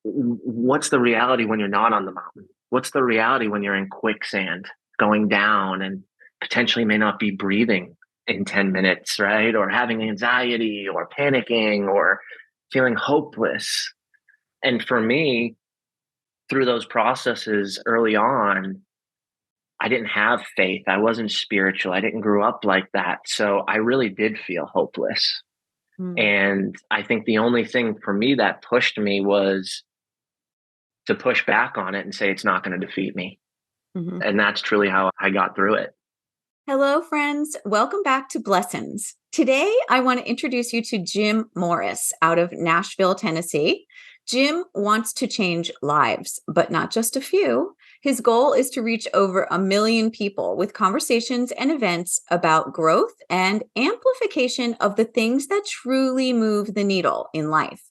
what's the reality when you're not on the mountain? What's the reality when you're in quicksand going down and potentially may not be breathing in 10 minutes, right? Or having anxiety or panicking or feeling hopeless. And for me, through those processes early on, I didn't have faith. I wasn't spiritual. I didn't grow up like that. So I really did feel hopeless. Mm. And I think the only thing for me that pushed me was to push back on it and say it's not going to defeat me. Mhm. And that's truly how I got through it. Hello, friends. Welcome back to Blessings. Today, I want to introduce you to Jim Morris out of Nashville, Tennessee. Jim wants to change lives, but not just a few. His goal is to reach over 1 million people with conversations and events about growth and amplification of the things that truly move the needle in life.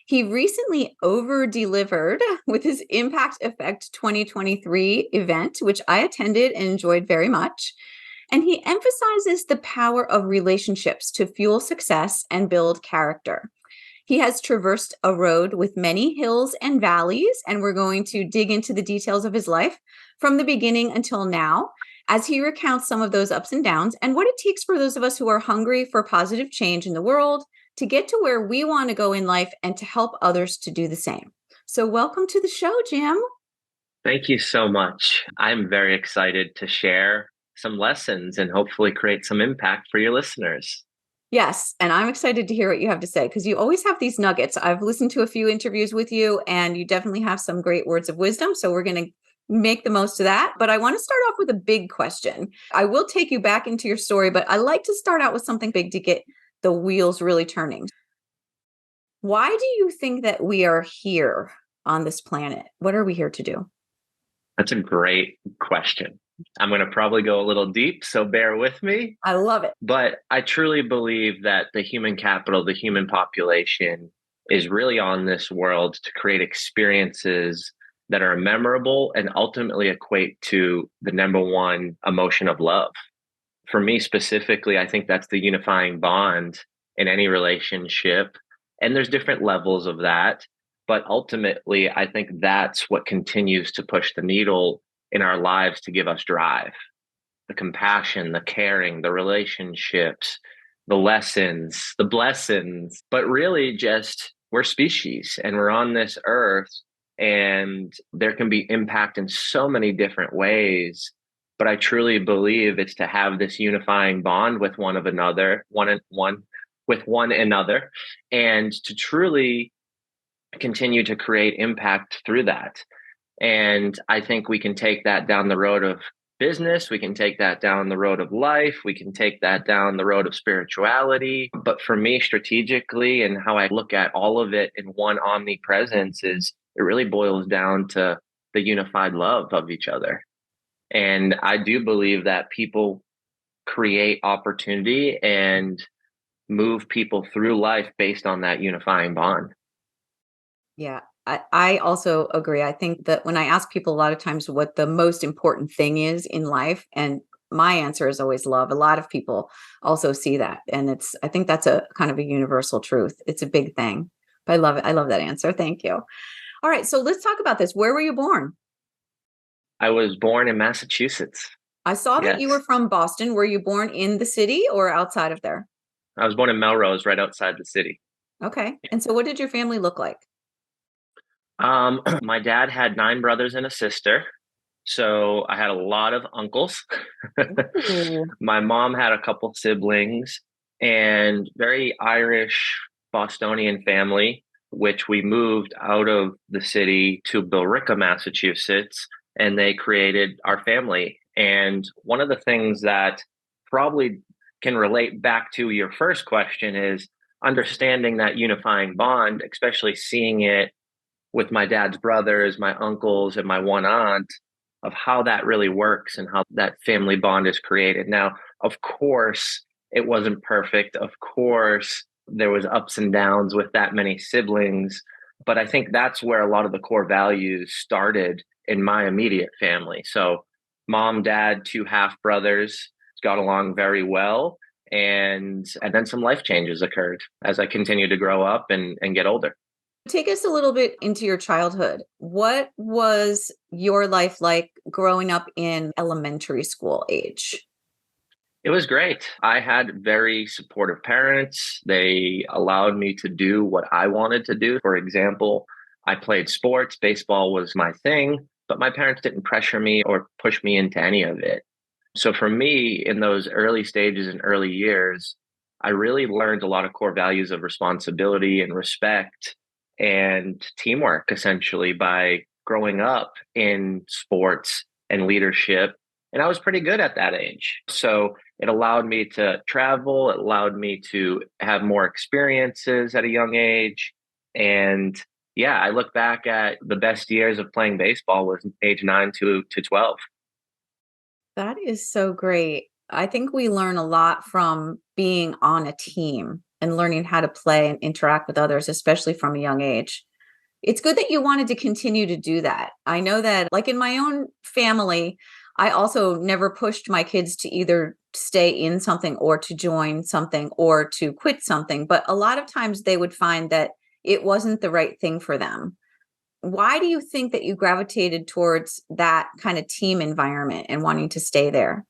He recently over delivered with his Impact Effect 2023 event, which I attended and enjoyed very much. And he emphasizes the power of relationships to fuel success and build character. He has traversed a road with many hills and valleys, and we're going to dig into the details of his life from the beginning until now as he recounts some of those ups and downs and what it takes for those of us who are hungry for positive change in the world to get to where we want to go in life and to help others to do the same. So, welcome to the show, Jim. Thank you so much. I'm very excited to share some lessons and hopefully create some impact for your listeners. Yes, and I'm excited to hear what you have to say because you always have these nuggets. I've listened to a few interviews with you, and you definitely have some great words of wisdom. So, we're going to make the most of that. But I want to start off with a big question. I will take you back into your story, but I like to start out with something big to get the wheels really turning. Why do you think that we are here on this planet? What are we here to do? That's a great question. I'm going to probably go a little deep, so bear with me. I love it. But I truly believe that the human capital, the human population, is really on this world to create experiences that are memorable and ultimately equate to the number one emotion of love. For me specifically, I think that's the unifying bond in any relationship. And there's different levels of that. But ultimately, I think that's what continues to push the needle in our lives to give us drive: the compassion, the caring, the relationships, the lessons, the blessings. But really, just we're species and we're on this earth, and there can be impact in so many different ways. But I truly believe it's to have this unifying bond with one of another, one with one another, and to truly continue to create impact through that. And I think we can take that down the road of business. We can take that down the road of life. We can take that down the road of spirituality. But for me, strategically, and how I look at all of it in one omnipresence, is it really boils down to the unified love of each other. And I do believe that people create opportunity and move people through life based on that unifying bond. Yeah, I also agree. I think that when I ask people a lot of times what the most important thing is in life, and my answer is always love. A lot of people also see that. And I think that's a kind of a universal truth. It's a big thing. But I love it. I love that answer. Thank you. All right. So let's talk about this. Where were you born? I was born in Massachusetts. I saw that you were Yes. from Boston. Were you born in the city or outside of there? I was born in Melrose, right outside the city. Okay. And so what did your family look like? My dad had nine brothers and a sister. So I had a lot of uncles. Ooh. My mom had a couple siblings and very Irish Bostonian family, which we moved out of the city to Billerica, Massachusetts, and they created our family. And one of the things that probably can relate back to your first question is understanding that unifying bond, especially seeing it with my dad's brothers, my uncles, and my one aunt, of how that really works and how that family bond is created. Now, of course, it wasn't perfect. Of course, there was ups and downs with that many siblings, but I think that's where a lot of the core values started in my immediate family. So, mom, dad, two half brothers got along very well, and then some life changes occurred as I continued to grow up and get older. Take us a little bit into your childhood. What was your life like growing up in elementary school age? It was great. I had very supportive parents. They allowed me to do what I wanted to do. For example, I played sports, baseball was my thing, but my parents didn't pressure me or push me into any of it. So for me, in those early stages and early years, I really learned a lot of core values of responsibility and respect and teamwork essentially by growing up in sports and leadership. And I was pretty good at that age. So it allowed me to travel, it allowed me to have more experiences at a young age. And yeah, I look back at the best years of playing baseball was age 9 to 12. That is so great. I think we learn a lot from being on a team and learning how to play and interact with others, especially from a young age. It's good that you wanted to continue to do that. I know that, like in my own family, I also never pushed my kids to either stay in something or to join something or to quit something. But a lot of times they would find that it wasn't the right thing for them. Why do you think that you gravitated towards that kind of team environment and wanting to stay there?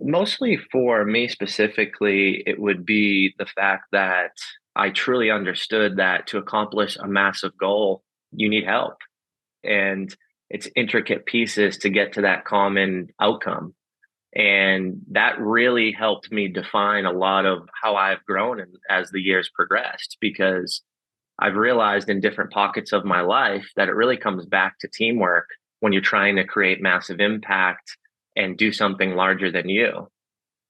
Mostly for me specifically, it would be the fact that I truly understood that to accomplish a massive goal, you need help. And it's intricate pieces to get to that common outcome. And that really helped me define a lot of how I've grown as the years progressed, because I've realized in different pockets of my life that it really comes back to teamwork when you're trying to create massive impact and do something larger than you.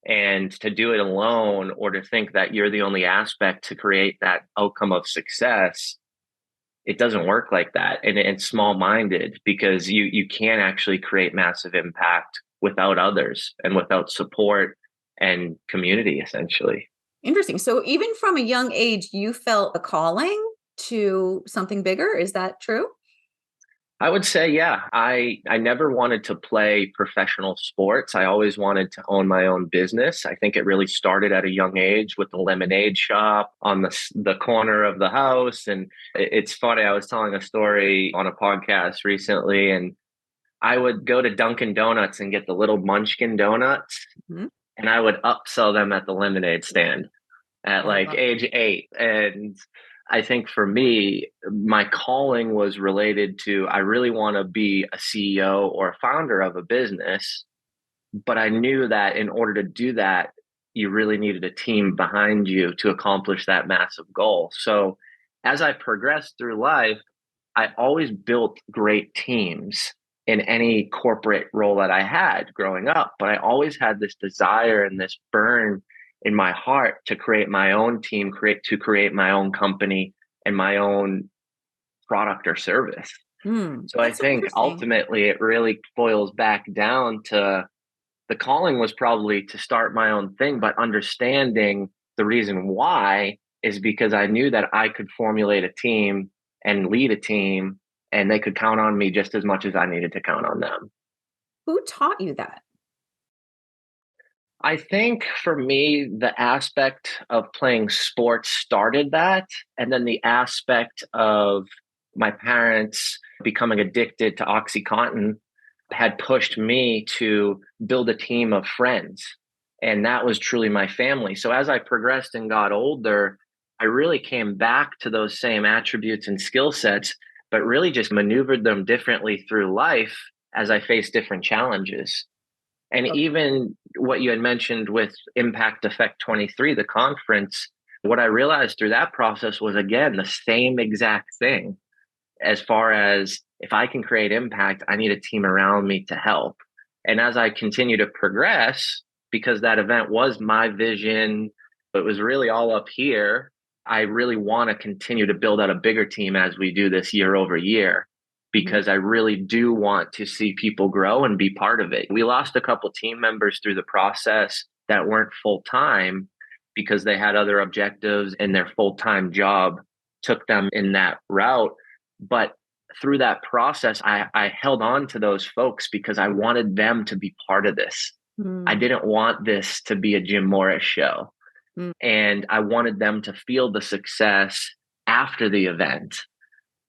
And to do it alone or to think that you're the only aspect to create that outcome of success, it doesn't work like that. And it's small minded because you can't actually create massive impact without others and without support and community, essentially. Interesting. So even from a young age, you felt a calling to something bigger. Is that true? I would say, yeah, I never wanted to play professional sports. I always wanted to own my own business. I think it really started at a young age with the lemonade shop on the corner of the house. And it's funny. I was telling a story on a podcast recently, and I would go to Dunkin' Donuts and get the little Munchkin donuts, Mhm. and I would upsell them at the lemonade stand at I like love age 8. And I think for me, my calling was related to I really want to be a CEO or a founder of a business. But I knew that in order to do that, you really needed a team behind you to accomplish that massive goal. So as I progressed through life, I always built great teams in any corporate role that I had growing up, but I always had this desire and this burn in my heart to create my own team, create my own company and my own product or service. So I That's so think interesting. ultimately it really boils back down to the calling was probably to start my own thing, but understanding the reason why is because I knew that I could formulate a team and lead a team, and they could count on me just as much as I needed to count on them. Who taught you that? I think for me, the aspect of playing sports started that. And then the aspect of my parents becoming addicted to Oxycontin had pushed me to build a team of friends. And that was truly my family. So as I progressed and got older, I really came back to those same attributes and skill sets, but really just maneuvered them differently through life as I faced different challenges. And Okay. even what you had mentioned with Impact Effect 23, the conference, what I realized through that process was, again, the same exact thing. As far as if I can create impact, I need a team around me to help. And as I continue to progress, because that event was my vision, it was really all up here. I really want to continue to build out a bigger team as we do this year over year, Mhm. because I really do want to see people grow and be part of it. We lost a couple team members through the process that weren't full time because they had other objectives and their full time job took them in that route. But through that process, I held on to those folks because I wanted them to be part of this. I Mm, didn't want this to be a Jim Morris show. mm. And I wanted them to feel the success after the event.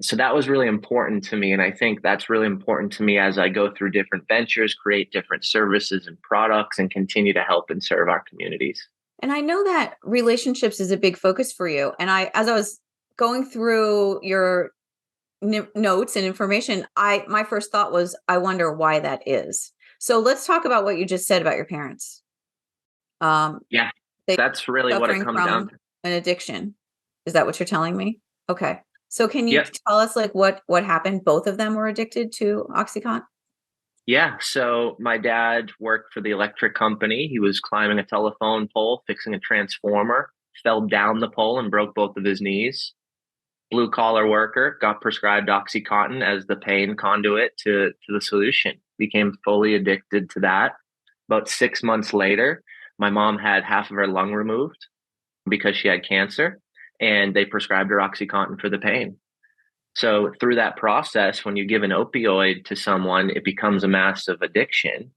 So that was really important to me. And I think that's really important to me as I go through different ventures, create different services and products, and continue to help and serve our communities. And I know that relationships is a big focus for you. And as I was going through your notes and information, my first thought was, I wonder why that is. So let's talk about what you just said about your parents. Yeah, They that's really what it suffering comes down from to. an addiction. Is that what you're telling me? Okay. So can you Yep. tell us like what happened? Both of them were addicted to OxyContin? Yeah. So my dad worked for the electric company. He was climbing a telephone pole, fixing a transformer, fell down the pole and broke both of his knees. Blue collar worker, got prescribed OxyContin as the pain conduit to the solution. Became fully addicted to that. About 6 months later, my mom had half of her lung removed because she had cancer, and they prescribed her OxyContin for the pain. So through that process, when you give an opioid to someone, it becomes a massive addiction.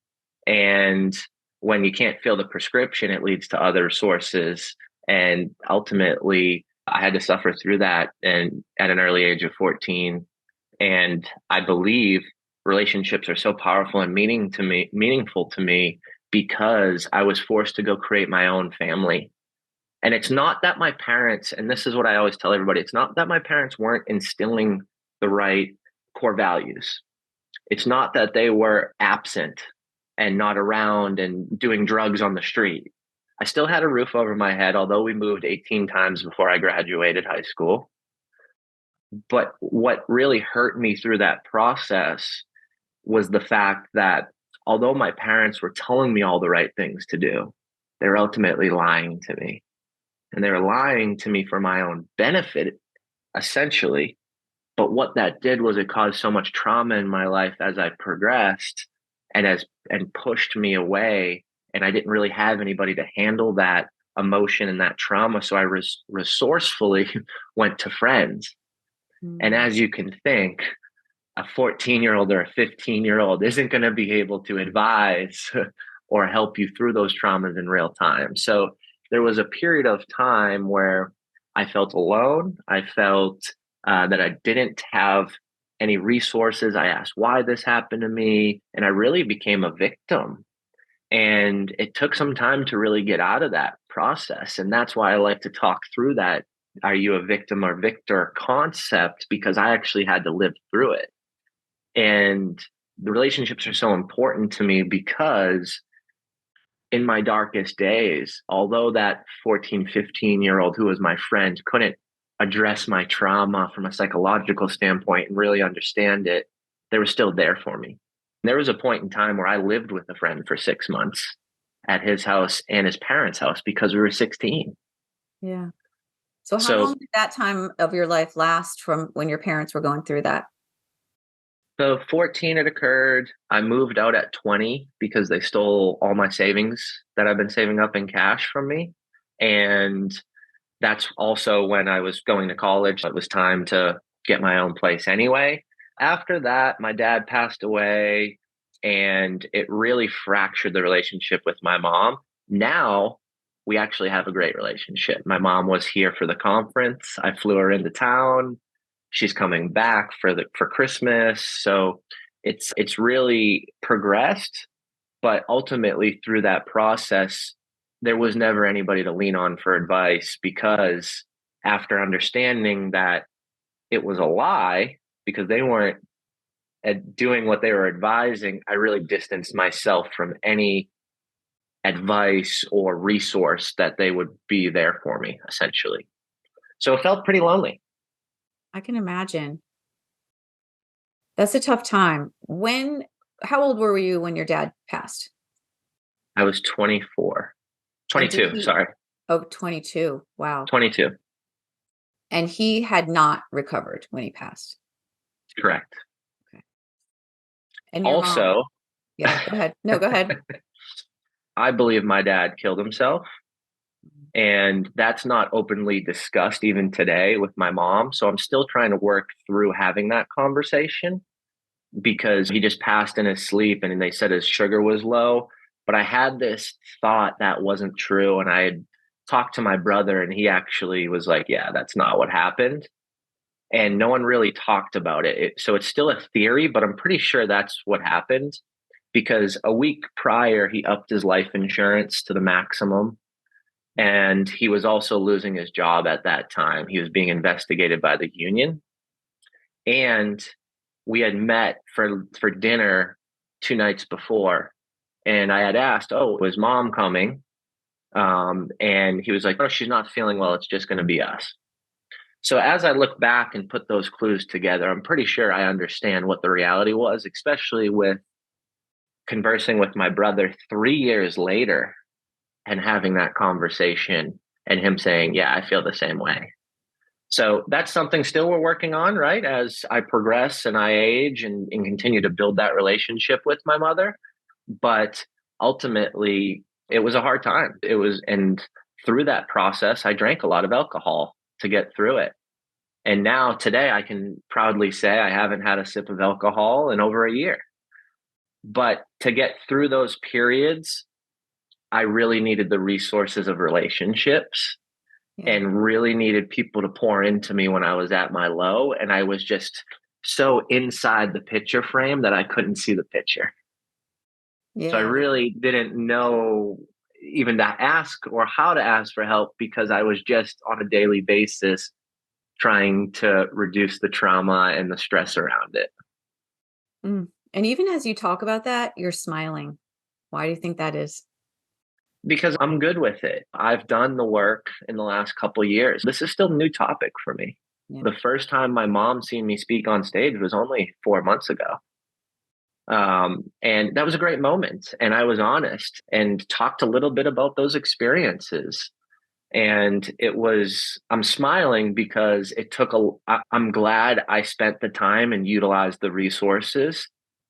And when you can't fill the prescription, it leads to other sources. And ultimately, I had to suffer through that and at an early age of 14. And I believe relationships are so powerful and meaningful to me because I was forced to go create my own family. And it's not that my parents, and this is what I always tell everybody, it's not that my parents weren't instilling the right core values. It's not that they were absent and not around and doing drugs on the street. I still had a roof over my head, although we moved 18 times before I graduated high school. But what really hurt me through that process was the fact that although my parents were telling me all the right things to do, they were ultimately lying to me. And they were lying to me for my own benefit, essentially. But what that did was it caused so much trauma in my life as I progressed and pushed me away. And I didn't really have anybody to handle that emotion and that trauma. So I resourcefully went to friends. And Mm. as you can think, a 14-year-old or a 15-year-old isn't going to be able to advise or help you through those traumas in real time. So there was a period of time where I felt alone. I felt that I didn't have any resources. I asked why this happened to me, and I really became a victim. And it took some time to really get out of that process. And that's why I like to talk through that. Are you a victim or victor concept? Because I actually had to live through it. And the relationships are so important to me because in my darkest days, although that 14, 15-year-old who was my friend couldn't address my trauma from a psychological standpoint and really understand it, they were still there for me. There was a point in time where I lived with a friend for 6 months at his house and his parents' house because we were 16. Yeah. So how long So did that time of your life last from when your parents were going through that? So 14 it occurred. I moved out at 20 because they stole all my savings that I've been saving up in cash from me. And that's also when I was going to college. It was time to get my own place anyway. After that, my dad passed away and it really fractured the relationship with my mom. Now we actually have a great relationship. My mom was here for the conference. I flew her into town. She's coming back for Christmas. So it's really progressed, but ultimately through that process, there was never anybody to lean on for advice because after understanding that it was a lie because they weren't doing what they were advising, I really distanced myself from any advice or resource that they would be there for me, essentially. So it felt pretty lonely. I can imagine. That's a tough time. How old were you when your dad passed? I was 24, And did 22, he sorry, Oh, 22. Wow. 22, And he had not recovered when he passed. correct. Okay. And your mom. Also, Yeah, go ahead. No, go ahead. I believe my dad killed himself. And that's not openly discussed even today with my mom. So I'm still trying to work through having that conversation because he just passed in his sleep and they said his sugar was low. But I had this thought that wasn't true. And I had talked to my brother, and he actually was like, yeah, that's not what happened. And no one really talked about So it's still a theory, but I'm pretty sure that's what happened because a week prior, he upped his life insurance to the maximum. And he was also losing his job at that time. He was being investigated by the union. And we had met for dinner 2 nights before. And I had asked, oh, was mom coming? And he was like, oh, she's not feeling well. It's just going to be us. So as I look back and put those clues together, I'm pretty sure I understand what the reality was, especially with conversing with my brother 3 years later and having that conversation and him saying, yeah, I feel the same way. So that's something still we're working on, right? As I progress and I age and continue to build that relationship with my mother. But ultimately, it was a hard time. And through that process, I drank a lot of alcohol to get through it. And now today I can proudly say I haven't had a sip of alcohol in over a year. But to get through those periods, I really needed the resources of relationships and really needed people to pour into me when I was at my low. And I was just so inside the picture frame that I couldn't see the picture. So I Yeah. really didn't know even to ask or how to ask for help because I was just on a daily basis trying to reduce the trauma and the stress around it. Mm. And even as you talk about that, you're smiling. Why do you think that is? Because I'm good with it. I've done the work in the last couple of years. This is still a new topic for me. Yeah. The first time my mom seen me speak on stage was only 4 months ago. And that was a great moment. And I was honest and talked a little bit about those experiences. And I'm smiling because I'm glad I spent the time and utilized the resources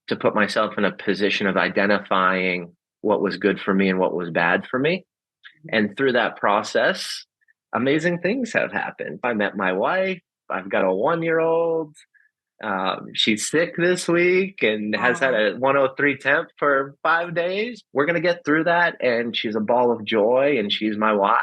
to put myself in a position of identifying what was good for me and what was bad for me. And through that process, amazing things have happened. I met my wife. I've got a 1-year-old. She's sick this week and has had Oh, a 103 temp for 5 days. We're going to get through that. And she's a ball of joy and she's my why.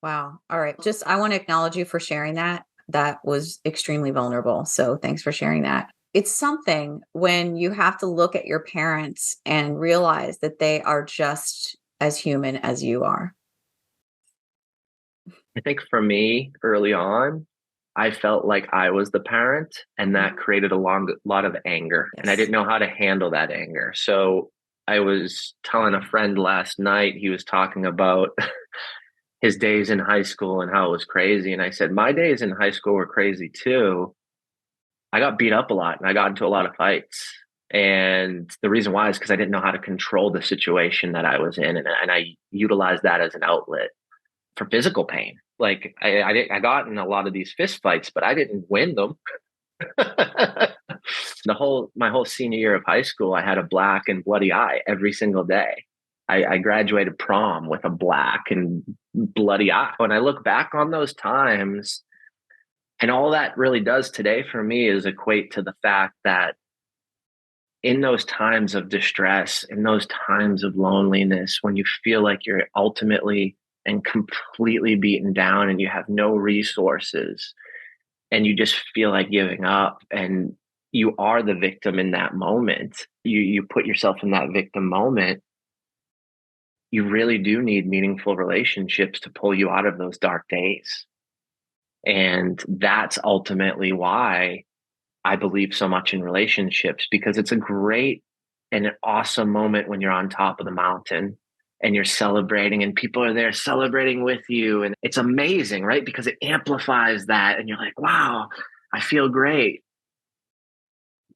wow. All right. Just, I want to acknowledge you for sharing that. That was extremely vulnerable. So thanks for sharing that. It's something when you have to look at your parents and realize that they are just as human as you are. I think for me early on, I felt like I was the parent, and that Mhm. created a lot of anger. And I Yes. didn't know how to handle that anger. So I was telling a friend last night, he was talking about his days in high school and how it was crazy. And I said, my days in high school were crazy too. I got beat up a lot and I got into a lot of fights. And the reason why is because I didn't know how to control the situation that I was in. And I utilized that as an outlet for physical pain. Like I got in a lot of these fist fights, but I didn't win them. My whole senior year of high school, I had a black and bloody eye every single day. I graduated prom with a black and bloody eye. When I look back on those times, and all that really does today for me is equate to the fact that in those times of distress, in those times of loneliness, when you feel like you're ultimately and completely beaten down and you have no resources and you just feel like giving up and you are the victim in that moment, you put yourself in that victim moment, you really do need meaningful relationships to pull you out of those dark days. And that's ultimately why I believe so much in relationships, because it's a great and an awesome moment when you're on top of the mountain and you're celebrating and people are there celebrating with you. And it's amazing, right? Because it amplifies that. And you're like, wow, I feel great.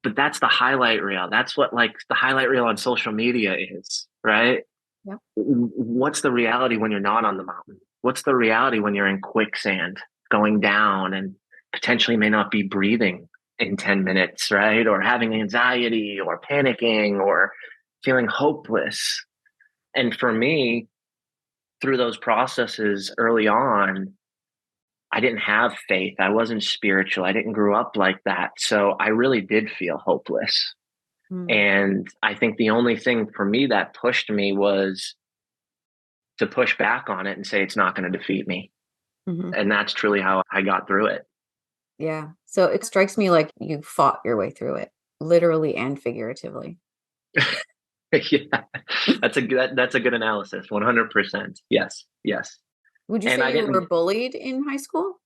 But that's the highlight reel. That's what like the highlight reel on social media is, right? Yep. What's the reality when you're not on the mountain? What's the reality when you're in quicksand going down and potentially may not be breathing in 10 minutes, right? Or having anxiety or panicking or feeling hopeless. And for me, through those processes early on, I didn't have faith. I wasn't spiritual. I didn't grow up like that. So I really did feel hopeless. Mm. And I think the only thing for me that pushed me was to push back on it and say it's not going to defeat me. Mhm. And that's truly how I got through it. Yeah. So it strikes me like you fought your way through it, literally and figuratively. Yeah, that's a good analysis. 100%. Yes, yes. Would you And say I you were didn't. bullied in high school?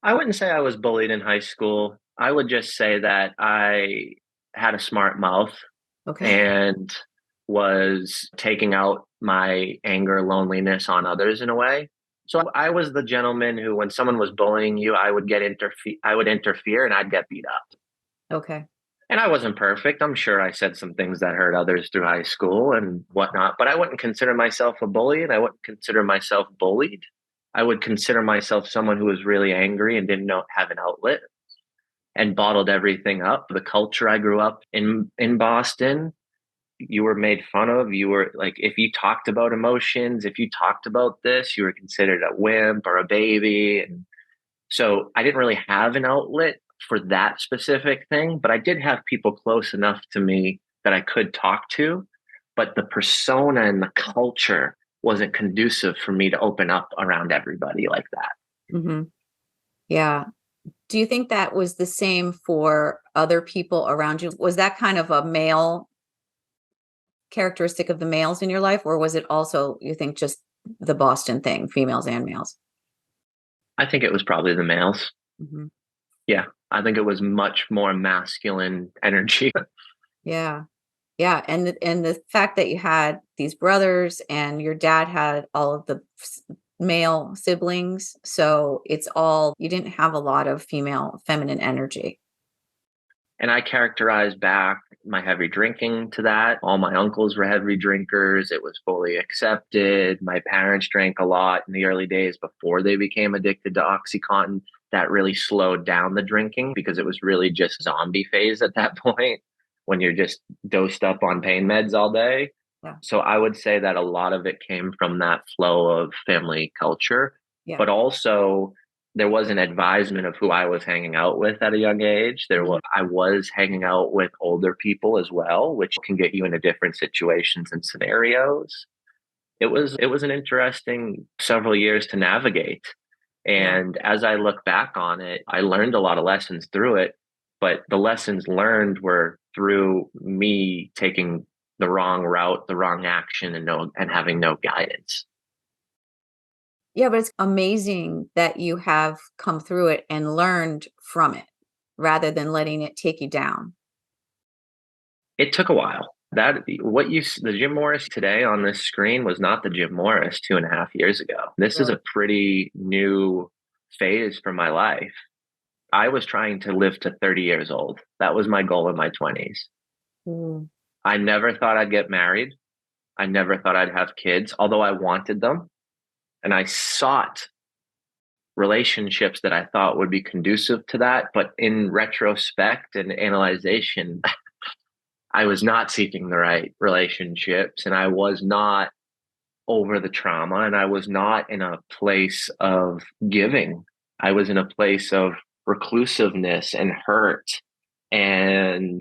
I wouldn't say I was bullied in high school. I would just say that I had a smart mouth Okay. and was taking out my anger, loneliness on others in a way. So I was the gentleman who, when someone was bullying you, I would interfere and I'd get beat up. Okay. And I wasn't perfect. I'm sure I said some things that hurt others through high school and whatnot, but I wouldn't consider myself a bully and I wouldn't consider myself bullied. I would consider myself someone who was really angry and didn't know have an outlet and bottled everything up. The culture I grew up in Boston, you were made fun of. You were like, if you talked about emotions, if you talked about this, you were considered a wimp or a baby. And so I didn't really have an outlet for that specific thing, but I did have people close enough to me that I could talk to. But the persona and the culture wasn't conducive for me to open up around everybody like that. Hmm. Yeah. Do you think that was the same for other people around you? Was that kind of a male characteristic of the males in your life, or was it also, you think, just the Boston thing, females and males? I think it was probably the males. Hmm. Yeah. I think it was much more masculine energy. Yeah. Yeah, and the fact that you had these brothers and your dad had all of the male siblings, so it's all you didn't have a lot of female feminine energy. And I characterized back my heavy drinking to that. All my uncles were heavy drinkers. It was fully accepted. My parents drank a lot in the early days before they became addicted to Oxycontin. That really slowed down the drinking because it was really just zombie phase at that point when you're just dosed up on pain meds all day. Yeah. So I would say that a lot of it came from that flow of family culture, Yeah. but also there was an advisement of who I was hanging out with at a young age. Mhm. I was hanging out with older people as well, which can get you into different situations and scenarios. It was an interesting several years to navigate. Yeah. And as I look back on it, I learned a lot of lessons through it, but the lessons learned were through me taking the wrong route, the wrong action and having no guidance. Yeah, but it's amazing that you have come through it and learned from it rather than letting it take you down. It took a while. The Jim Morris today on this screen was not the Jim Morris 2.5 years ago. This is Really. a pretty new phase for my life. I was trying to live to 30 years old. That was my goal in my 20s. Mm. I never thought I'd get married. I never thought I'd have kids, although I wanted them. And I sought relationships that I thought would be conducive to that. But in retrospect and analyzation, I was not seeking the right relationships and I was not over the trauma and I was not in a place of giving. I was in a place of reclusiveness and hurt and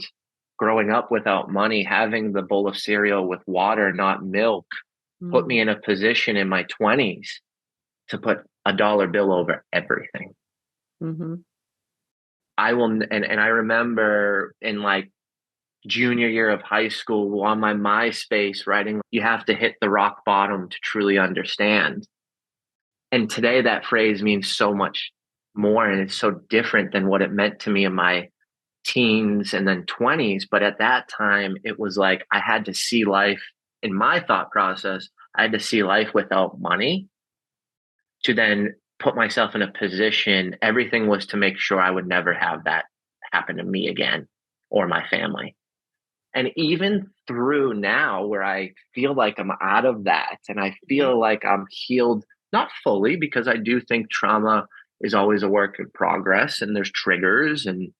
growing up without money, having the bowl of cereal with water, not milk, put Mm. me in a position in my 20s to put a dollar bill over everything. Mhm. And I remember in like junior year of high school on my MySpace writing, you have to hit the rock bottom to truly understand. And today that phrase means so much more and it's so different than what it meant to me in my teens and then 20s. But at that time, it was like I had to see life in my thought process. I had to see life without money to then put myself in a position. Everything was to make sure I would never have that happen to me again or my family. And even through now, where I feel like I'm out of that and I Mhm. feel like I'm healed, not fully, because I do think trauma is always a work in progress and there's triggers and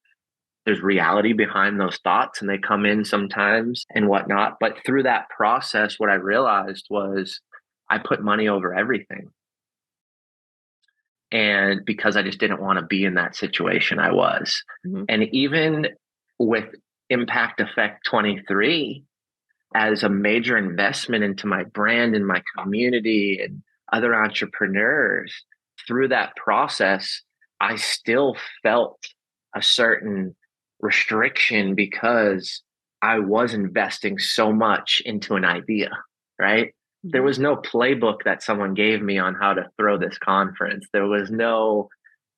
there's reality behind those thoughts and they come in sometimes and whatnot. But through that process, what I realized was I put money over everything. And because I just didn't want to be in that situation, I was. Mhm. And even with Impact Effect 23, as a major investment into my brand and my community and other entrepreneurs. Through that process, I still felt a certain restriction because I was investing so much into an idea, right? There Mhm. was no playbook that someone gave me on how to throw this conference. There was no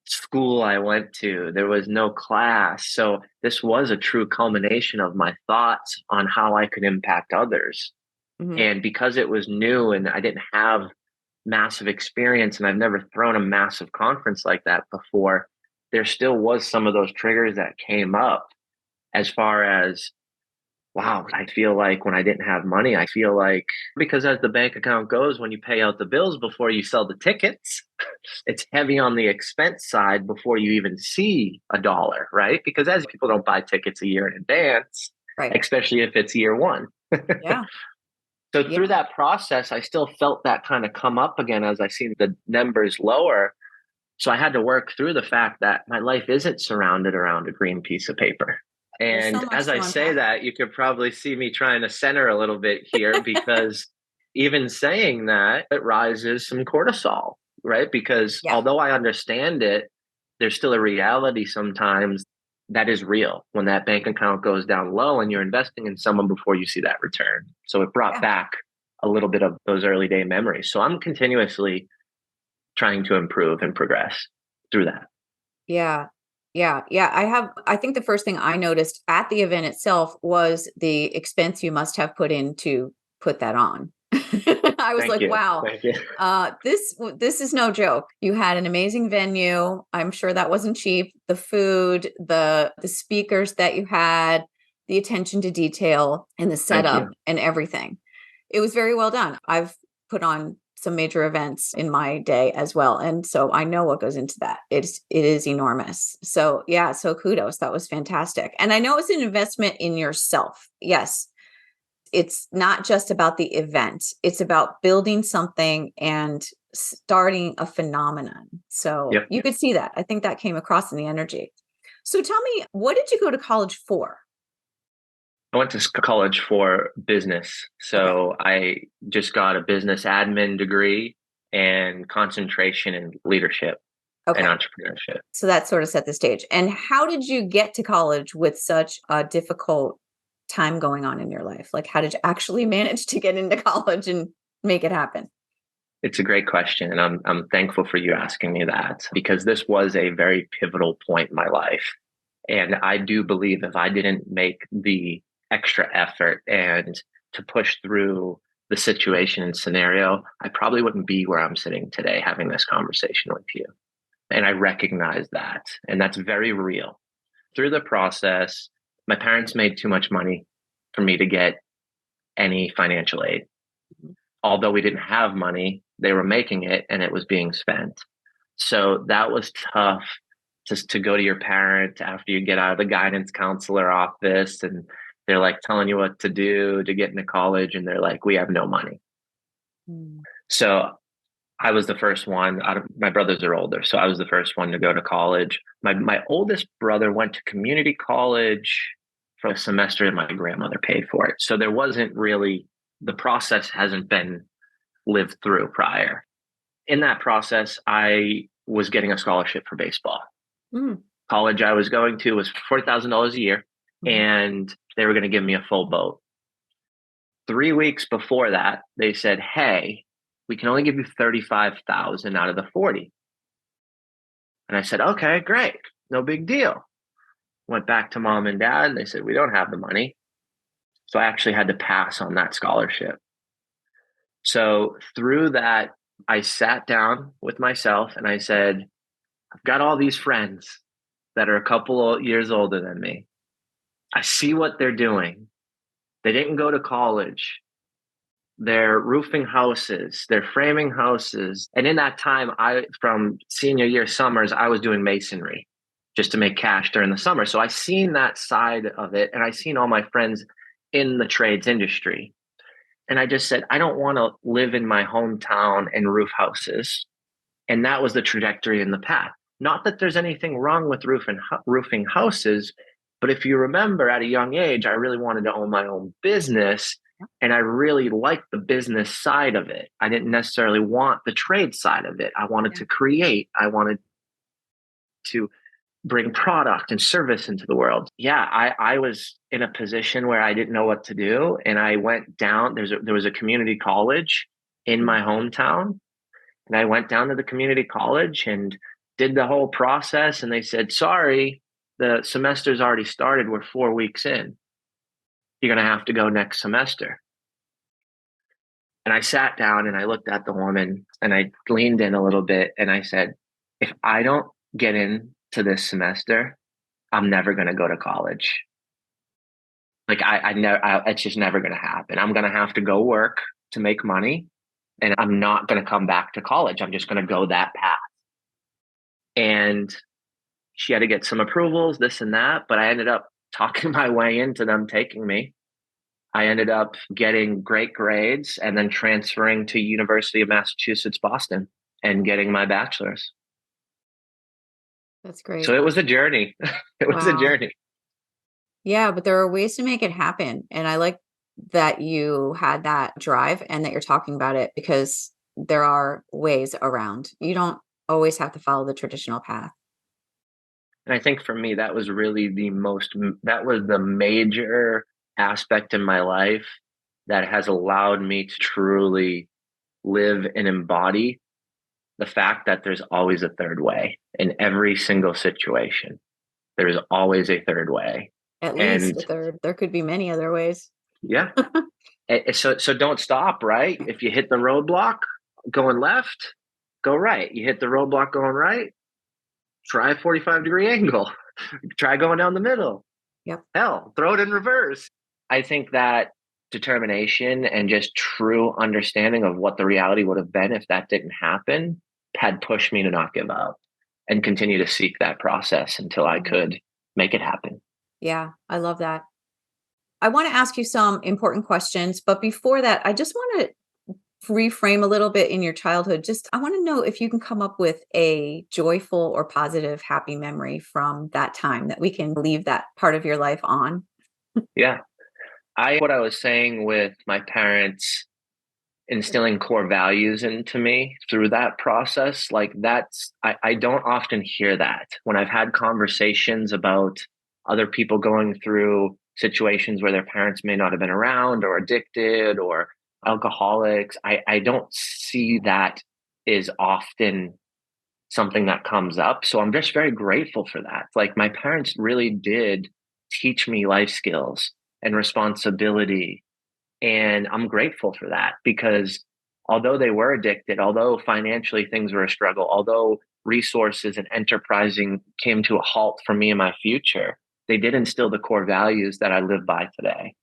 school I went to. There was no class. So this was a true culmination of my thoughts on how I could impact others. Mhm. And because it was new and I didn't have massive experience and I've never thrown a massive conference like that before, there still was some of those triggers that came up as far as, wow, I feel like when I didn't have money, I feel like because as the bank account goes, when you pay out the bills before you sell the tickets, it's heavy on the expense side before you even see a dollar, right? Because as people don't buy tickets a year in advance, Right. especially if it's year one. Yeah. So through Yeah. that process, I still felt that kind of come up again as I seen the numbers lower. So I had to work through the fact that my life isn't surrounded around a green piece of paper. There's so And much as I to say unpack. that, you could probably see me trying to center a little bit here because even saying that, it rises some cortisol, right? Because Yeah. although I understand it, there's still a reality sometimes that is real when that bank account goes down low and you're investing in someone before you see that return. So it brought Yeah. back a little bit of those early day memories. So I'm continuously trying to improve and progress through that. Yeah. Yeah. Yeah. I think the first thing I noticed at the event itself was the expense you must have put in to put that on. I was Thank like, you. wow, Thank you. this is no joke. You had an amazing venue. I'm sure that wasn't cheap. The food, the speakers that you had, the attention to detail and the Thank setup you. and everything. It was very well done. I've put on some major events in my day as well. And so I know what goes into that. It is enormous. So yeah, so kudos. That was fantastic. And I know it's an investment in yourself. Yes. It's not just about the event. It's about building something and starting a phenomenon. So Yep. you could see that. I think that came across in the energy. So tell me, what did you go to college for? I went to college for business. Okay. So I just got a business admin degree and concentration in leadership and Okay. entrepreneurship. So that sort of set the stage. And how did you get to college with such a difficult time going on in your life? Like, how did you actually manage to get into college and make it happen? It's a great question. And I'm thankful for you asking me that because this was a very pivotal point in my life. And I do believe if I didn't make the extra effort and to push through the situation and scenario, I probably wouldn't be where I'm sitting today having this conversation with you. And I recognize that. And that's very real. Through the process, my parents made too much money for me to get any financial aid. Mhm. Although we didn't have money, they were making it and it was being spent. So that was tough just to go to your parent after you get out of the guidance counselor office and they're like telling you what to do to get into college and they're like, we have no money. Mm. So I was the first one out of my brothers are older. So I was the first one to go to college. My oldest brother went to community college for a semester and my grandmother paid for it. So there wasn't really the process hasn't been lived through prior. In that process, I was getting a scholarship for baseball. Mm. College I was going to was $40,000 a year, Mhm. and they were going to give me a full boat. 3 weeks before that, they said, "Hey, we can only give you 35,000 out of the 40." And I said, "Okay, great, no big deal." Went back to mom and dad, and they said, "We don't have the money." So I actually had to pass on that scholarship. So through that, I sat down with myself and I said, I've got all these friends that are a couple of years older than me. I see what they're doing. They didn't go to college. They're roofing houses, they're framing houses. And in that time, from senior year summers, I was doing masonry just to make cash during the summer. So I seen that side of it and I seen all my friends in the trades industry. And I just said, I don't want to live in my hometown and roof houses. And that was the trajectory in the path. Not that there's anything wrong with roofing houses, but if you remember at a young age, I really wanted to own my own business. And I really liked the business side of it. I didn't necessarily want the trade side of it. I wanted Yeah. to create, I wanted to bring product and service into the world. Yeah, I was in a position where I didn't know what to do. And I went down, there was a community college in Mm. my hometown. And I went down to the community college and did the whole process. And they said, sorry, the semester's already started. We're 4 weeks in. You're going to have to go next semester. And I sat down and I looked at the woman and I leaned in a little bit and I said, if I don't get into this semester, I'm never going to go to college. Like I never, it's just never going to happen. I'm going to have to go work to make money, and I'm not going to come back to college. I'm just going to go that path. And she had to get some approvals, this and that, but I ended up talking my way into them taking me. I ended up getting great grades and then transferring to University of Massachusetts, Boston, and getting my bachelor's. That's So great. it was a journey. It was a Wow. journey. Yeah, but there are ways to make it happen. And I like that you had that drive and that you're talking about it because there are ways around. You don't always have to follow the traditional path. And I think for me, that was really that was the major aspect in my life that has allowed me to truly live and embody the fact that there's always a third way in every single situation. There's always a third way. At least a And third. There could be many other ways. yeah, so don't stop, right? If you hit the roadblock going left, go right. You hit the roadblock going right, try a 45-degree angle. Try going down the middle. Yep. Hell, throw it in reverse. I think that determination and just true understanding of what the reality would have been if that didn't happen had pushed me to not give up and continue to seek that process until I Mhm. could make it happen. Yeah, I love that. I want to ask you some important questions, but before that, I just want to reframe a little bit in your childhood. Just I want to know if you can come up with a joyful or positive happy memory from that time that we can leave that part of your life on. Yeah. What I was saying with my parents instilling core values into me through that process, like I don't often hear that when I've had conversations about other people going through situations where their parents may not have been around or addicted or alcoholics. I don't see that is often something that comes up. So I'm just very grateful for that. Like my parents really did teach me life skills and responsibility, and I'm grateful for that because although they were addicted, although financially things were a struggle, although resources and enterprising came to a halt for me in my future, they did instill the core values that I live by today.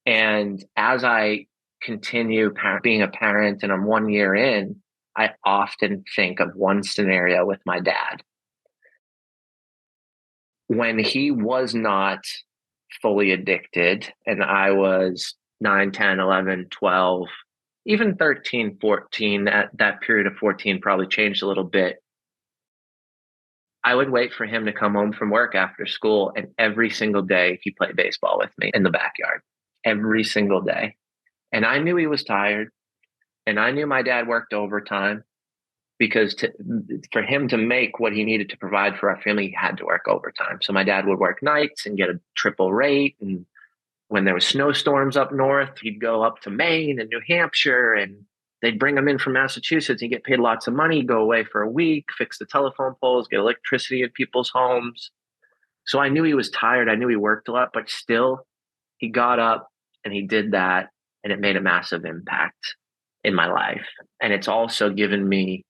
And as I continue being a parent and I'm 1 year in, I often think of one scenario with my dad when he was not fully addicted and I was 9, 10, 11, 12, even 13, 14. That period of 14 probably changed a little bit. I would wait for him to come home from work after school, and every single day he played baseball with me in the backyard. Every single day. And I knew he was tired, and I knew my dad worked overtime because for him to make what he needed to provide for our family, he had to work overtime. So my dad would work nights and get a triple rate, and when there was snowstorms up north, he'd go up to Maine and New Hampshire, and they'd bring him in from Massachusetts. He'd get paid lots of money, go away for a week, fix the telephone poles, get electricity in people's homes. So I knew he was tired. I knew he worked a lot, but still, he got up and he did that, and it made a massive impact in my life. And it's also given me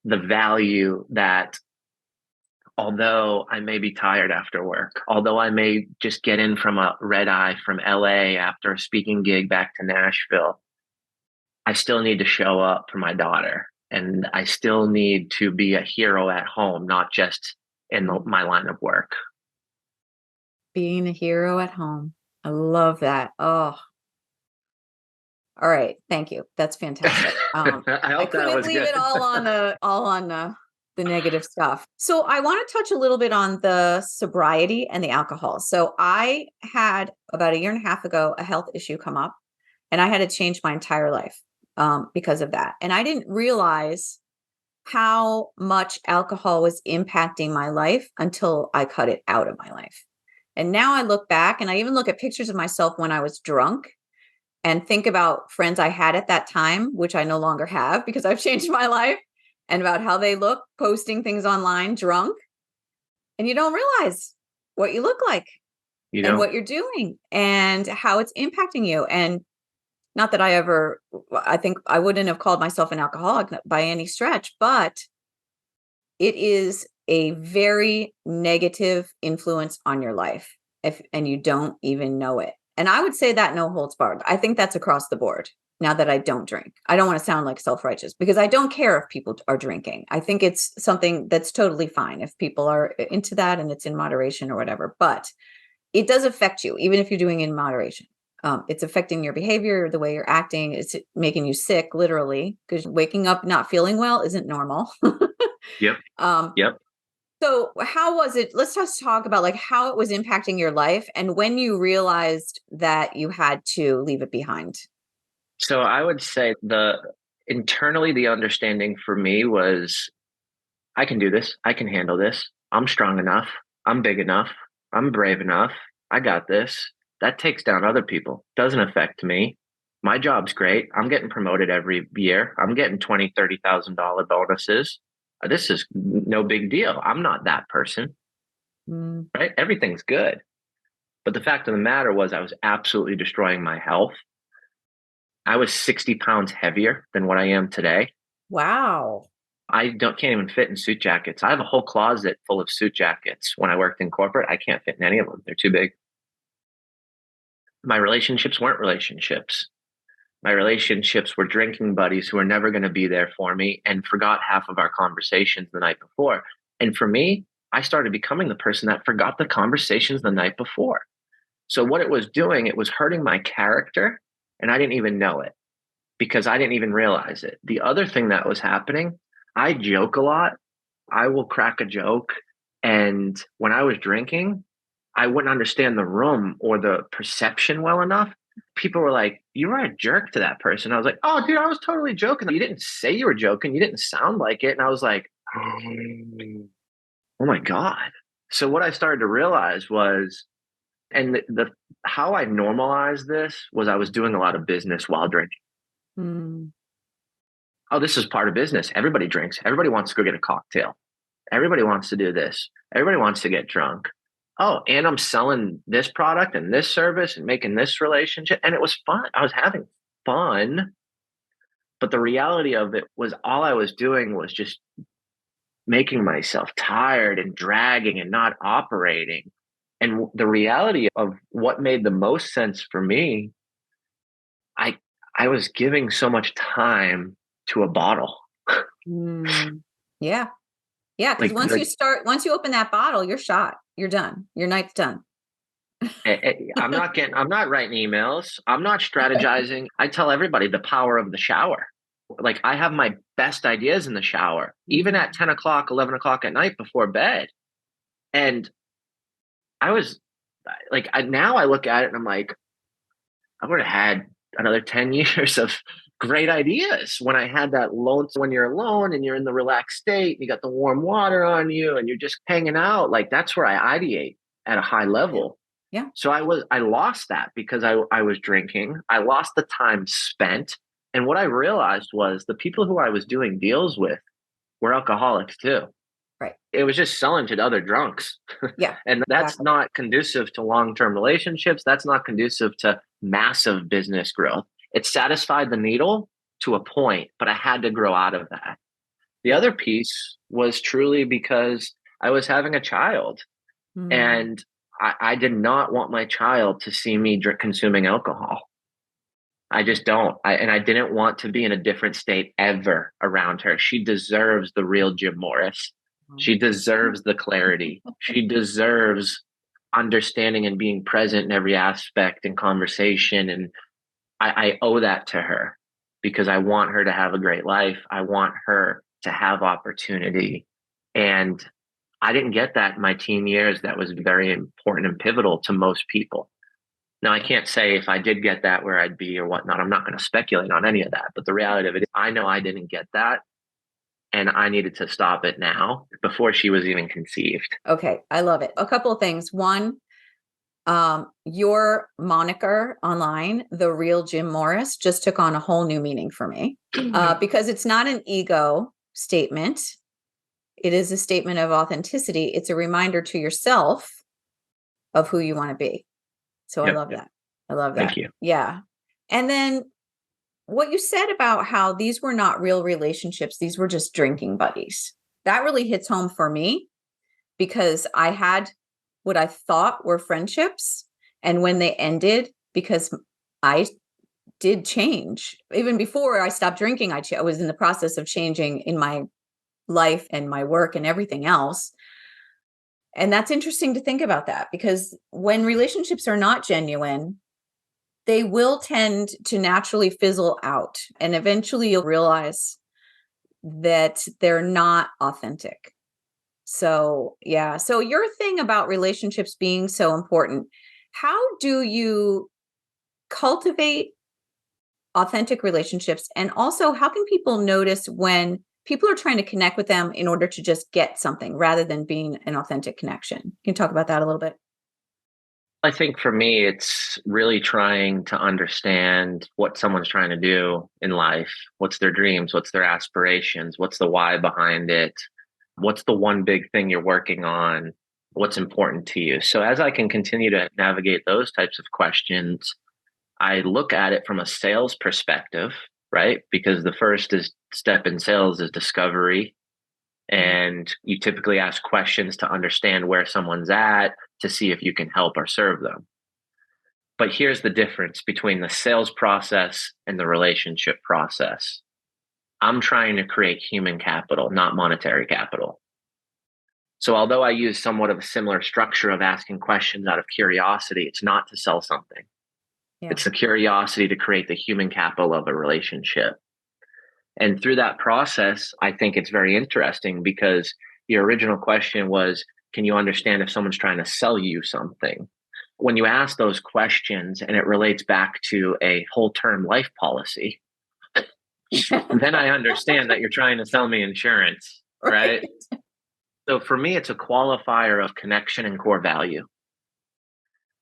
the value that although I may be tired after work, although I may just get in from a red eye from LA after a speaking gig back to Nashville, I still need to show up for my daughter. And I still need to be a hero at home, not just in my line of work. Being a hero at home. I love that. Oh, all right. Thank you. That's fantastic. I I hope that couldn't was leave good. it all on the the negative stuff. So I want to touch a little bit on the sobriety and the alcohol. So I had about a year and a half ago a health issue come up, and I had to change my entire life because of that. And I didn't realize how much alcohol was impacting my life until I cut it out of my life. And now I look back and I even look at pictures of myself when I was drunk and think about friends I had at that time, which I no longer have because I've changed my life, and about how they look posting things online drunk. And you don't realize what you look like You and know, what you're doing and how it's impacting you. And not that I think I wouldn't have called myself an alcoholic by any stretch, but it is a very negative influence on your life and you don't even know it. And I would say that no holds barred. I think that's across the board. Now that I don't drink, I don't want to sound like self-righteous because I don't care if people are drinking. I think it's something that's totally fine if people are into that and it's in moderation or whatever. But it does affect you, even if you're doing it in moderation. It's affecting your behavior, the way you're acting. It's making you sick, literally, because waking up not feeling well isn't normal. yep, um, yep. so how was it? Let's just talk about like how it was impacting your life and when you realized that you had to leave it behind. So I would say the understanding for me was I can do this. I can handle this. I'm strong enough. I'm big enough. I'm brave enough. I got this. That takes down other people. Doesn't affect me. My job's great. I'm getting promoted every year. I'm getting $20,000, $30,000 bonuses. This is no big deal. I'm not that person, Mm, right? Everything's good. But the fact of the matter was I was absolutely destroying my health. I was 60 pounds heavier than what I am today. wow. I don't can't even fit in suit jackets. I have a whole closet full of suit jackets. When I worked in corporate, I can't fit in any of them. They're too big. My relationships weren't relationships. My relationships were drinking buddies who were never going to be there for me and forgot half of our conversations the night before. And for me, I started becoming the person that forgot the conversations the night before. So what it was doing, it was hurting my character, and I didn't even know it because I didn't even realize it. The other thing that was happening, I joke a lot. I will crack a joke. And when I was drinking, I wouldn't understand the room or the perception well enough. People were like, "You were a jerk to that person." I was like, "Oh, dude, I was totally joking. You didn't say you were joking. You didn't sound like it." And I was like, "Oh my God." So what I started to realize was, and the how I normalized this was I was doing a lot of business while drinking. Mm, Oh, this is part of business. Everybody drinks. Everybody wants to go get a cocktail. Everybody wants to do this. Everybody wants to get drunk. Oh, and I'm selling this product and this service and making this relationship. And it was fun. I was having fun. But the reality of it was all I was doing was just making myself tired and dragging and not operating. And the reality of what made the most sense for me, I I was giving so much time to a bottle. mm, yeah. Yeah. Because like like once you open that bottle, you're shot. You're done. Your night's done. I'm not writing emails. I'm not strategizing. I tell everybody the power of the shower. Like I have my best ideas in the shower, even at 10 o'clock, 11 o'clock at night before bed. And I was like, now I look at it and I'm like, I would have had another 10 years of great ideas when I had that lone, when you're alone and you're in the relaxed state, and you got the warm water on you and you're just hanging out. Like that's where I ideate at a high Yeah. level. Yeah. So I lost that because I was drinking. I lost the time spent. And what I realized was the people who I was doing deals with were alcoholics too. Right. It was just selling to other drunks. Yeah. And that's Exactly. not conducive to long-term relationships. That's not conducive to massive business growth. It satisfied the needle to a point, but I had to grow out of that. The Yeah. other piece was truly because I was having a child Mm, and I did not want my child to see me consuming alcohol. I just don't. And I didn't want to be in a different state ever around her. She deserves the real Jim Morris. mm, She deserves the clarity. She deserves understanding and being present in every aspect and conversation. And I owe that to her because I want her to have a great life. I want her to have opportunity. And I didn't get that in my teen years. That was very important and pivotal to most people. Now, I can't say if I did get that where I'd be or whatnot. I'm not going to speculate on any of that. But the reality of it is, I know I didn't get that. And I needed to stop it now before she was even conceived. Okay. I love it. A couple of things. One, your moniker online, the real Jim Morris, just took on a whole new meaning for me because it's not an ego statement. It is a statement of authenticity. It's a reminder to yourself of who you want to be. So I Yep. love that. I love that. Thank you. Yeah. And then what you said about how these were not real relationships, these were just drinking buddies. That really hits home for me because I had what I thought were friendships. And when they ended, because I did change, even before I stopped drinking, I was in the process of changing in my life and my work and everything else. And that's interesting to think about that because when relationships are not genuine, they will tend to naturally fizzle out. And eventually you'll realize that they're not authentic. So, yeah. So, your thing about relationships being so important, how do you cultivate authentic relationships? And also, how can people notice when people are trying to connect with them in order to just get something rather than being an authentic connection? Can you talk about that a little bit? I think for me, it's really trying to understand what someone's trying to do in life. What's their dreams? What's their aspirations? What's the why behind it? What's the one big thing you're working on? What's important to you? So, as I can continue to navigate those types of questions, I look at it from a sales perspective, right? Because the first step in sales is discovery. And you typically ask questions to understand where someone's at to see if you can help or serve them. But here's the difference between the sales process and the relationship process. I'm trying to create human capital, not monetary capital. So, although I use somewhat of a similar structure of asking questions out of curiosity, it's not to sell something. Yeah. It's the curiosity to create the human capital of a relationship. And through that process, I think it's very interesting because your original question was, can you understand if someone's trying to sell you something? When you ask those questions and it relates back to a whole term life policy, then I understand that you're trying to sell me insurance, right? So for me, it's a qualifier of connection and core value.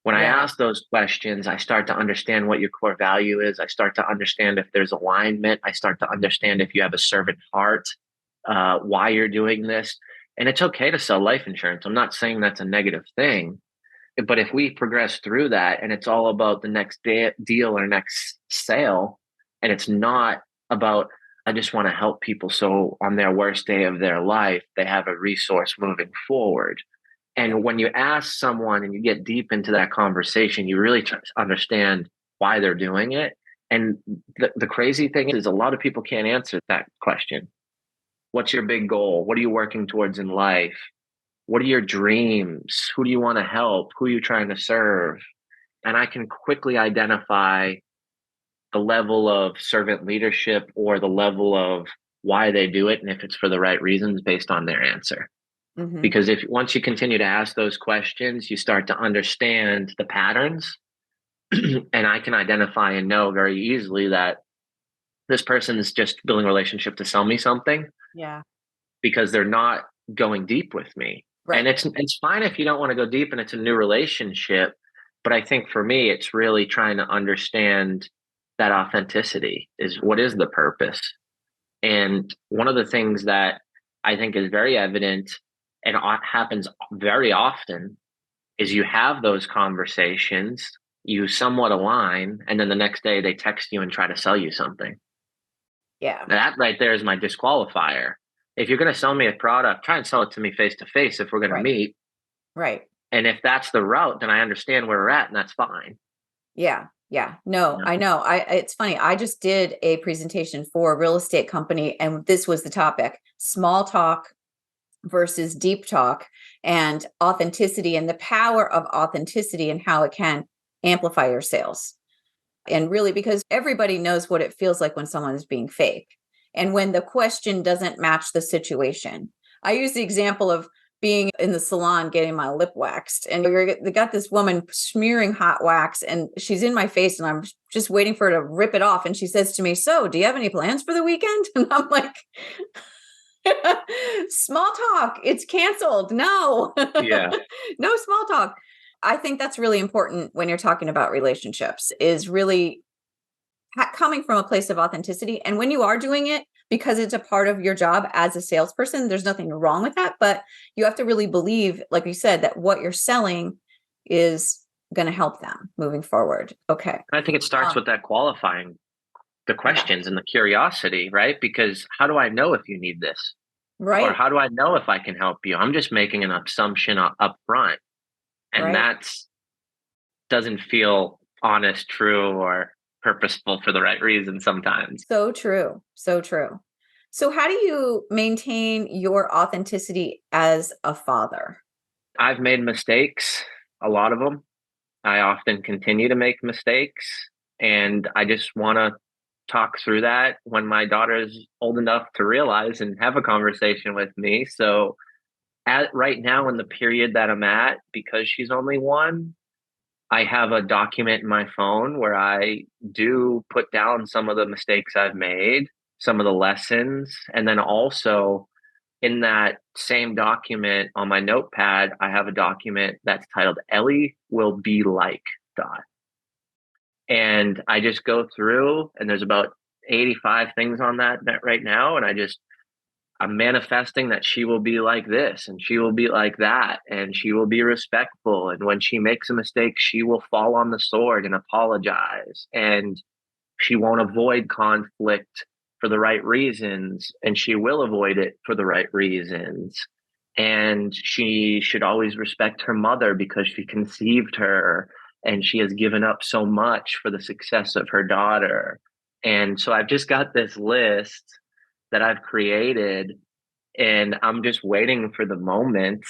When I Yeah. ask those questions, I start to understand what your core value is. I start to understand if there's alignment. I start to understand if you have a servant heart, why you're doing this. And it's okay to sell life insurance. I'm not saying that's a negative thing. But if we progress through that and it's all about the next deal or next sale, and it's not about, I just want to help people so on their worst day of their life, they have a resource moving forward. And when you ask someone and you get deep into that conversation, you really try to understand why they're doing it. And the crazy thing is, a lot of people can't answer that question. What's your big goal? What are you working towards in life? What are your dreams? Who do you want to help? Who are you trying to serve? And I can quickly identify the level of servant leadership or the level of why they do it and if it's for the right reasons based on their answer. Mm-hmm. Because if once you continue to ask those questions, you start to understand the patterns. And I can identify and know very easily that this person is just building a relationship to sell me something Yeah. because they're not going deep with me. Right. And it's fine if you don't want to go deep and it's a new relationship. But I think for me, it's really trying to understand that authenticity is what is the purpose. And one of the things that I think is very evident and happens very often is you have those conversations, you somewhat align, and then the next day they text you and try to sell you something. Yeah. That right there is my disqualifier. If you're going to sell me a product, try and sell it to me face to face if we're going to Right. meet. Right. And if that's the route, then I understand where we're at, and that's fine. Yeah. Yeah. No, You I know? know. It's funny. I just did a presentation for a real estate company, and this was the topic: small talk versus deep talk, and authenticity, and the power of authenticity and how it can amplify your sales. And really, because everybody knows what it feels like when someone is being fake and when the question doesn't match the situation. I use the example of being in the salon getting my lip waxed, and they got this woman smearing hot wax, and she's in my face, and I'm just waiting for her to rip it off. And she says to me, "So, do you have any plans for the weekend?" And I'm like, "Small talk. It's canceled. No, Yeah. no small talk." I think that's really important when you're talking about relationships, is really coming from a place of authenticity. And when you are doing it because it's a part of your job as a salesperson, there's nothing wrong with that. But you have to really believe, like you said, that what you're selling is going to help them moving forward. Okay. I think it starts with that qualifying the Yeah. questions and the curiosity, right? Because how do I know if you need this? Or Right. how do I know if I can help you? I'm just making an assumption up front. And Right. that's doesn't feel honest, true, or purposeful for the right reason sometimes. So true. So true. So, how do you maintain your authenticity as a father? I've made mistakes, a lot of them. I often continue to make mistakes. And I just want to talk through that when my daughter is old enough to realize and have a conversation with me. So, right now, in the period that I'm at, because she's only one, I have a document in my phone where I do put down some of the mistakes I've made, some of the lessons, and then also in that same document on my notepad, I have a document that's titled Ellie Will Be Like Dot. And I just go through and there's about 85 things on that right now. And I'm manifesting that she will be like this and she will be like that and she will be respectful. And when she makes a mistake, she will fall on the sword and apologize. And she won't avoid conflict for the right reasons and she will avoid it for the right reasons. And she should always respect her mother because she conceived her and she has given up so much for the success of her daughter. And so I've just got this list that I've created and I'm just waiting for the moment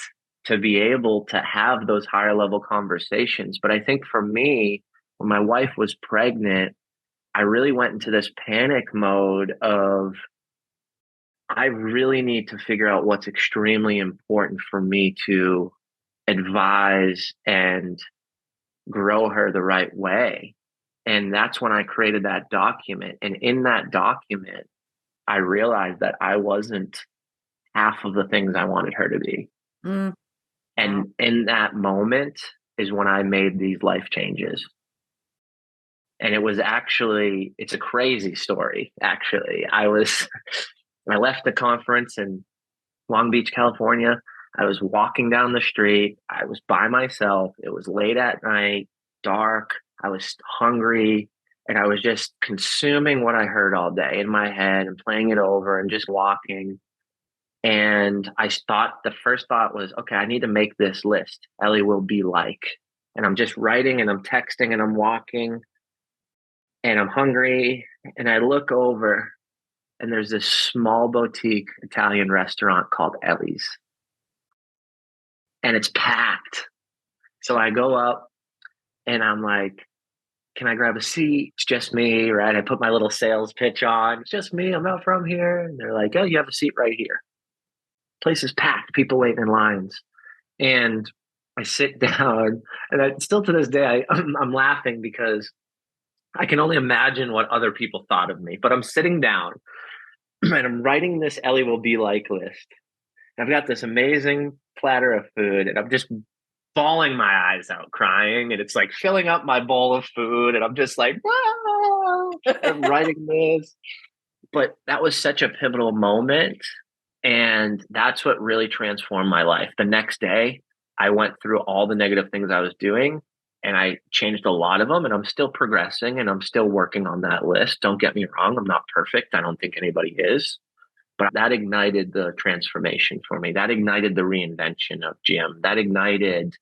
to be able to have those higher level conversations. But I think for me, when my wife was pregnant, I really went into this panic mode of I really need to figure out what's extremely important for me to advise and grow her the right way. And that's when I created that document. And in that document, I realized that I wasn't half of the things I wanted her to be. Mm, wow. And in that moment is when I made these life changes. And it's a crazy story, actually. I left the conference in Long Beach, California. I was walking down the street. I was by myself. It was late at night, dark. I was hungry. And I was just consuming what I heard all day in my head and playing it over and just walking. And the first thought was, okay, I need to make this list. Ellie will be like. And I'm just writing and I'm texting and I'm walking and I'm hungry. And I look over and there's this small boutique Italian restaurant called Ellie's. And it's packed. So I go up and I'm like, can I grab a seat? It's just me, right? I put my little sales pitch on. It's just me. I'm not from here. And they're like, oh, you have a seat right here. Place is packed. People waiting in lines. And I sit down and still to this day, I'm laughing because I can only imagine what other people thought of me. But I'm sitting down and I'm writing this Ellie will be like list. I've got this amazing platter of food and I'm just bawling my eyes out crying and it's like filling up my bowl of food and I'm just like, wow, I'm writing this. But that was such a pivotal moment. And that's what really transformed my life. The next day, I went through all the negative things I was doing and I changed a lot of them and I'm still progressing and I'm still working on that list. Don't get me wrong. I'm not perfect. I don't think anybody is. But that ignited the transformation for me. That ignited the reinvention of Jim. That ignited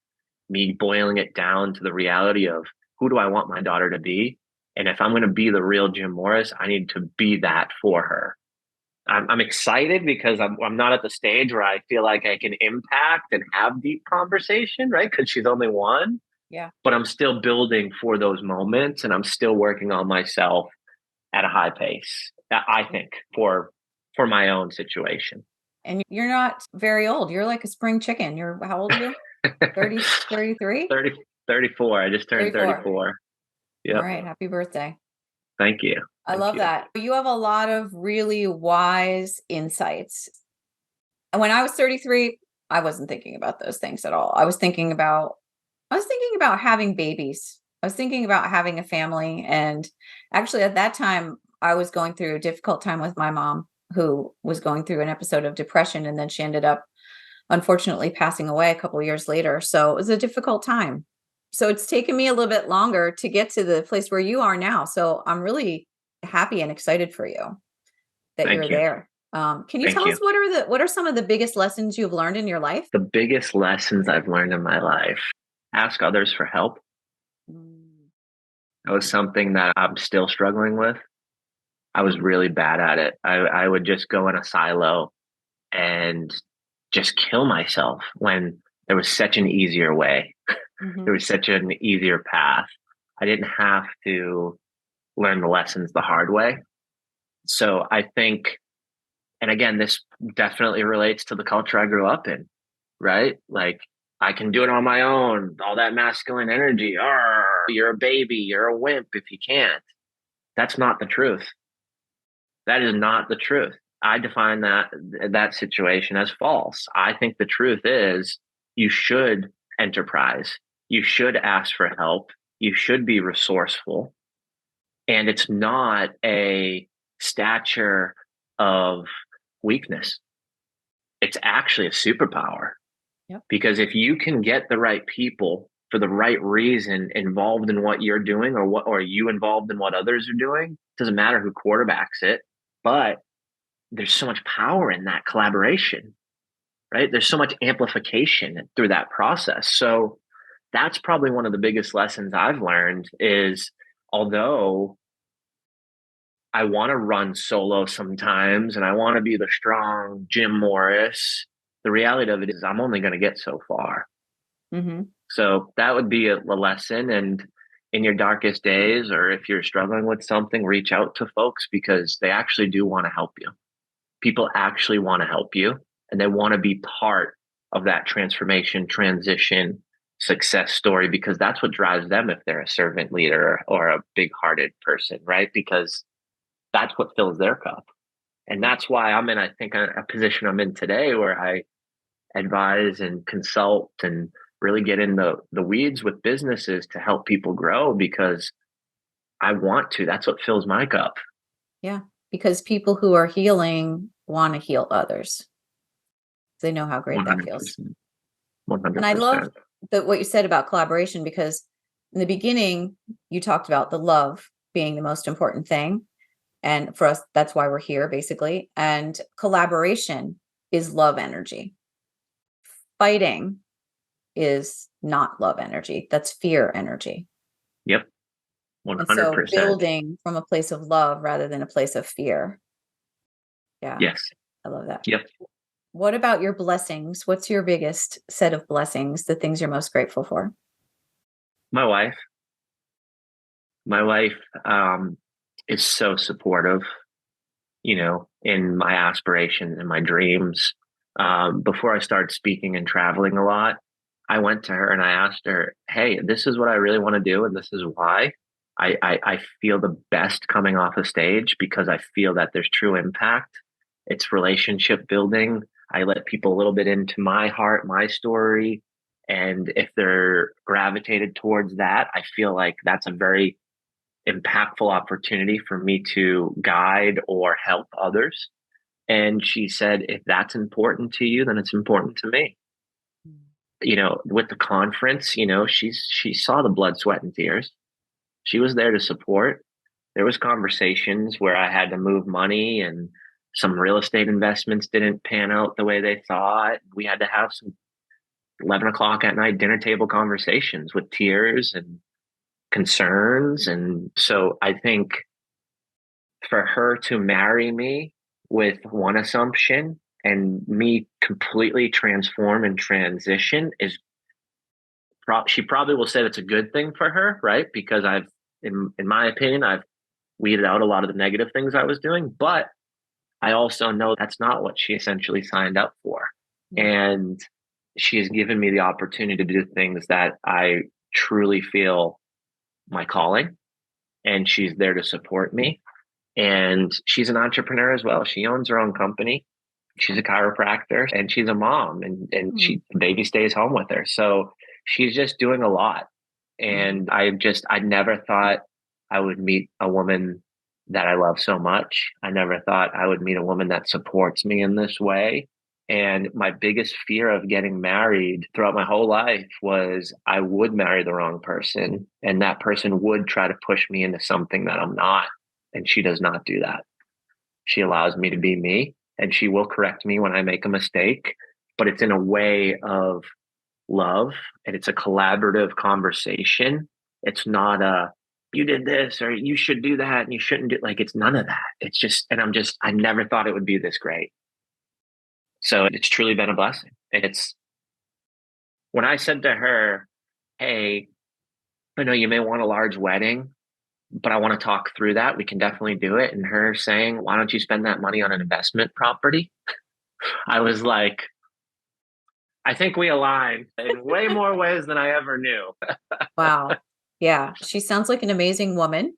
me boiling it down to the reality of who do I want my daughter to be? And if I'm going to be the real Jim Morris, I need to be that for her. I'm excited because I'm not at the stage where I feel like I can impact and have deep conversation, right? Because she's only one. Yeah. But I'm still building for those moments and I'm still working on myself at a high pace, I think, for my own situation. And you're not very old. You're like a spring chicken. How old are you? 30, 33, 30, 34. I just turned 34. 34. All Yep. right. Happy birthday. Thank you. I Thank love you. that. You have a lot of really wise insights. And when I was 33, I wasn't thinking about those things at all. I was thinking about having babies. I was thinking about having a family. And actually at that time, I was going through a difficult time with my mom, who was going through an episode of depression. And then she ended up, unfortunately, passing away a couple of years later. So it was a difficult time. So it's taken me a little bit longer to get to the place where you are now. So I'm really happy and excited for you that you're Thank you. there. Can you Thank tell us you. what are some of the biggest lessons you've learned in your life? The biggest lessons I've learned in my life: ask others for help. Mm. That was something that I'm still struggling with. I was really bad at it. I would just go in a silo and just kill myself when there was such an easier way. There Mhm. was such an easier path. I didn't have to learn the lessons the hard way. So I think, and again, this definitely relates to the culture I grew up in, right? Like, I can do it on my own, all that masculine energy. Arr, you're a baby, you're a wimp if you can't. That's not the truth. That is not the truth. I define that situation as false. I think the truth is you should enterprise. You should ask for help. You should be resourceful. And it's not a stature of weakness. It's actually a superpower. Yep. Because if you can get the right people for the right reason involved in what you're doing, or you involved in what others are doing, doesn't matter who quarterbacks it, but there's so much power in that collaboration, right? There's so much amplification through that process. So that's probably one of the biggest lessons I've learned is, although I want to run solo sometimes and I want to be the strong Jim Morris, the reality of it is I'm only going to get so far. Mhm. So that would be a lesson. And in your darkest days, or if you're struggling with something, reach out to folks because they actually do want to help you. People actually want to help you and they want to be part of that transformation, transition, success story because that's what drives them if they're a servant leader or a big hearted person, right? Because that's what fills their cup. And that's why I'm in, I think, a position I'm in today where I advise and consult and really get in the weeds with businesses to help people grow because I want to. That's what fills my cup. Yeah, because people who are healing want to heal others. They know how great that feels. 100%. And I love 100%. what you said about collaboration because in the beginning you talked about the love being the most important thing. And for us, that's why we're here, basically. And collaboration is love energy. Fighting is not love energy. That's fear energy. Yep. And so 100%. building from a place of love rather than a place of fear. Yeah, Yes. I love that. Yep. What about your blessings? What's your biggest set of blessings, the things you're most grateful for? My wife, my wife, is so supportive, in my aspirations and my dreams. Before I started speaking and traveling a lot, I went to her and I asked her, "Hey, this is what I really want to do, and this is why. I feel the best coming off a stage because I feel that there's true impact. It's relationship building. I let people a little bit into my heart, my story, and if they're gravitated towards that, I feel like that's a very impactful opportunity for me to guide or help others." And she said, if that's important to you, then it's important to me. With the conference, she saw the blood, sweat, and tears. She was there to support. There was conversations where I had to move money and some real estate investments didn't pan out the way they thought. We had to have some 11 o'clock at night dinner table conversations with tears and concerns. And so I think for her to marry me with one assumption and me completely transform and transition is she probably will say that's a good thing for her, right? Because in my opinion, I've weeded out a lot of the negative things I was doing. But I also know that's not what she essentially signed up for. Yeah. And she has given me the opportunity to do things that I truly feel my calling, and she's there to support me. And she's an entrepreneur as well. She owns her own company. She's a chiropractor and she's a mom, and Mm, the baby stays home with her. So she's just doing a lot. mm, And I never thought I would meet a woman that I love so much. I never thought I would meet a woman that supports me in this way. And my biggest fear of getting married throughout my whole life was I would marry the wrong person, and that person would try to push me into something that I'm not. And she does not do that. She allows me to be me, and she will correct me when I make a mistake, but it's in a way of love, and it's a collaborative conversation. It's not a you did this or you should do that and you shouldn't do, like, it's none of that. It's just, and I never thought it would be this great. So it's truly been a blessing. And it's when I said to her, "Hey, I know you may want a large wedding, but I want to talk through that. We can definitely do it." And her saying, "Why don't you spend that money on an investment property?" I was like, I think we align in way more ways than I ever knew. wow. Yeah. She sounds like an amazing woman.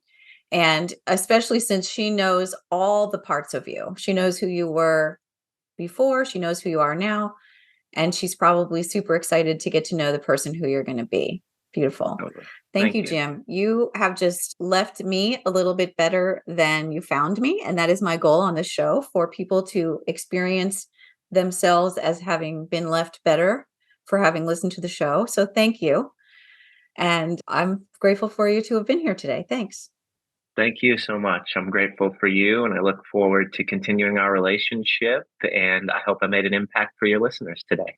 And especially since she knows all the parts of you. She knows who you were before, she knows who you are now, and she's probably super excited to get to know the person who you're going to be. Beautiful. Totally. Thank you, Thank you. Jim. You have just left me a little bit better than you found me. And that is my goal on the show, for people to experience themselves as having been left better for having listened to the show. So thank you. And I'm grateful for you to have been here today. Thanks. Thank you so much. I'm grateful for you, and I look forward to continuing our relationship. And I hope I made an impact for your listeners today.